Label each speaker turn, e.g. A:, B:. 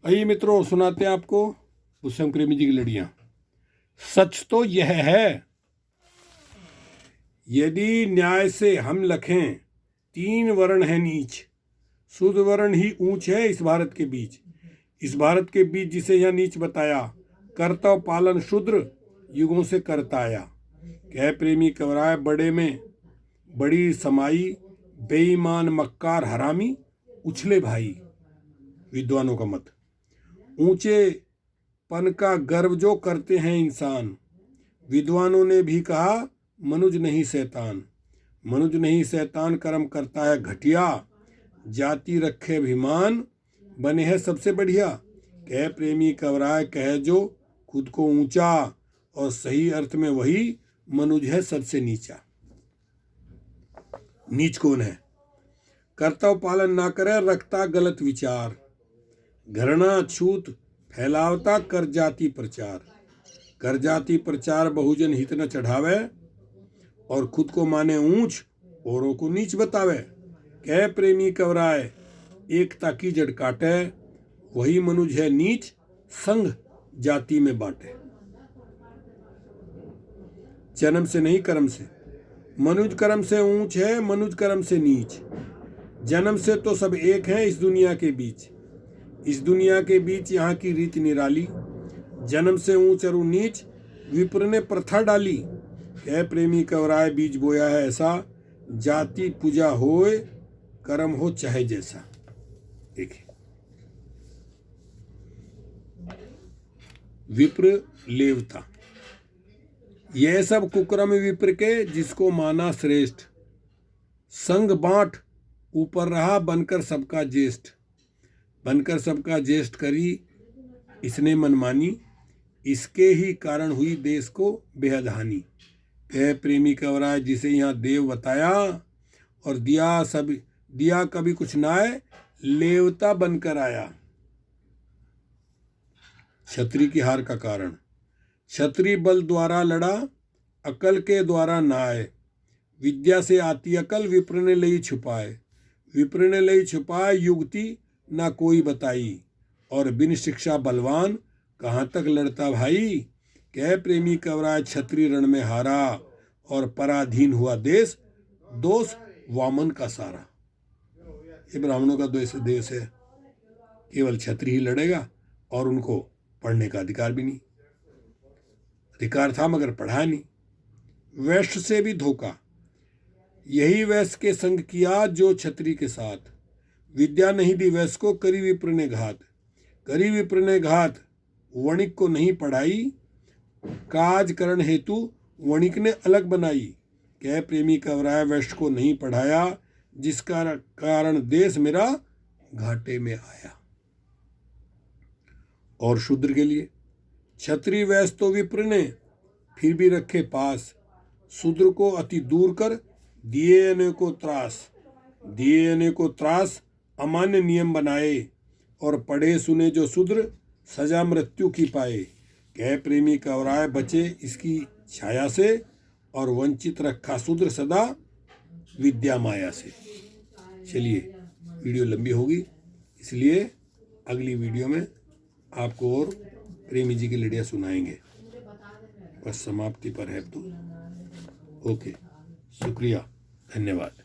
A: आइए मित्रों, सुनाते हैं आपको भुजंग प्रेमी जी की लड़ियां। सच तो यह है, यदि न्याय से हम लखें, तीन वर्ण है नीच, शुद्ध वर्ण ही ऊंच है इस भारत के बीच। इस भारत के बीच जिसे यह नीच बताया, कर्तव्य पालन शूद्र युगों से करता आया। कह प्रेमी कवराय बड़े में बड़ी समाई, बेईमान मक्कार हरामी उछले भाई। विद्वानों का मत, ऊंचे पन का गर्व जो करते हैं इंसान। विद्वानों ने भी कहा मनुज नहीं शैतान। मनुज नहीं शैतान कर्म करता है घटिया, जाति रखे अभिमान बने है सबसे बढ़िया। कह प्रेमी कवराय कहे जो खुद को ऊंचा, और सही अर्थ में वही मनुज है सबसे नीचा। नीच कौन है? कर्तव्य पालन ना करे, रखता गलत विचार, घृणा छूत फैलावता कर जाति प्रचार। कर जाति प्रचार बहुजन हित न चढ़ावे, और खुद को माने ऊंच औरों को नीच बतावे। कह प्रेमी कवराय एकता की जड़ काटे, वही मनुज है नीच संग जाति में बांटे। जन्म से नहीं कर्म से, मनुज कर्म से ऊंच है मनुज कर्म से नीच। जन्म से तो सब एक हैं इस दुनिया के बीच। इस दुनिया के बीच यहाँ की रीत निराली, जन्म से ऊंच और नीच विप्र ने प्रथा डाली। कह प्रेमी कवराय बीज बोया है ऐसा, जाति पूजा होए कर्म हो चाहे जैसा। देखिए, विप्र लेवता, यह सब कुक्रम विप्र के जिसको माना श्रेष्ठ। संग बांट ऊपर रहा बनकर सबका ज्येष्ठ। बनकर सबका ज्येष्ठ करी इसने मनमानी, इसके ही कारण हुई देश को बेहद हानि। कह प्रेमी कवराय जिसे यहाँ देव बताया, और दिया कभी कुछ नाय, लेवता बनकर आया। क्षत्रिय की हार का कारण, क्षत्रिय बल द्वारा लड़ा, अकल के द्वारा नाय। विद्या से आती अकल विप्र ने लई छुपाए। विप्र ने लई छुपाए युक्ति ना कोई बताई, और बिन शिक्षा बलवान कहाँ तक लड़ता भाई। कह प्रेमी कवराय क्षत्रिय रण में हारा, और पराधीन हुआ देश, दोष वामन का सारा। ये ब्राह्मणों का देश है, केवल क्षत्रिय ही लड़ेगा, और उनको पढ़ने का अधिकार भी नहीं। अधिकार था मगर पढ़ा नहीं। वैश्य से भी धोखा, यही वैश्य के संग किया जो क्षत्रिय के साथ। विद्या नहीं दी वैश्य को, करी विप्र ने घात। करी विप्र ने घात, वणिक को नहीं पढ़ाई, काज करण हेतु वणिक ने अलग बनाई। कह प्रेमी कवराय वैश्य को नहीं पढ़ाया, जिसका कारण देश मेरा घाटे में आया। और शूद्र के लिए, क्षत्रिय वैश्य तो विप्र ने फिर भी रखे पास। शूद्र को अति दूर कर दिए अनेको त्रास। दिए अनेको त्रास अमान्य नियम बनाए, और पढ़े सुने जो शूद्र सजा मृत्यु की पाए। कह प्रेमी कवराय बचे इसकी छाया से, और वंचित रखा शूद्र सदा विद्या माया से। चलिए, वीडियो लंबी होगी, इसलिए अगली वीडियो में आपको और प्रेमी जी की लड़ियाँ सुनाएंगे। बस समाप्ति पर है तो। ओके, शुक्रिया, धन्यवाद।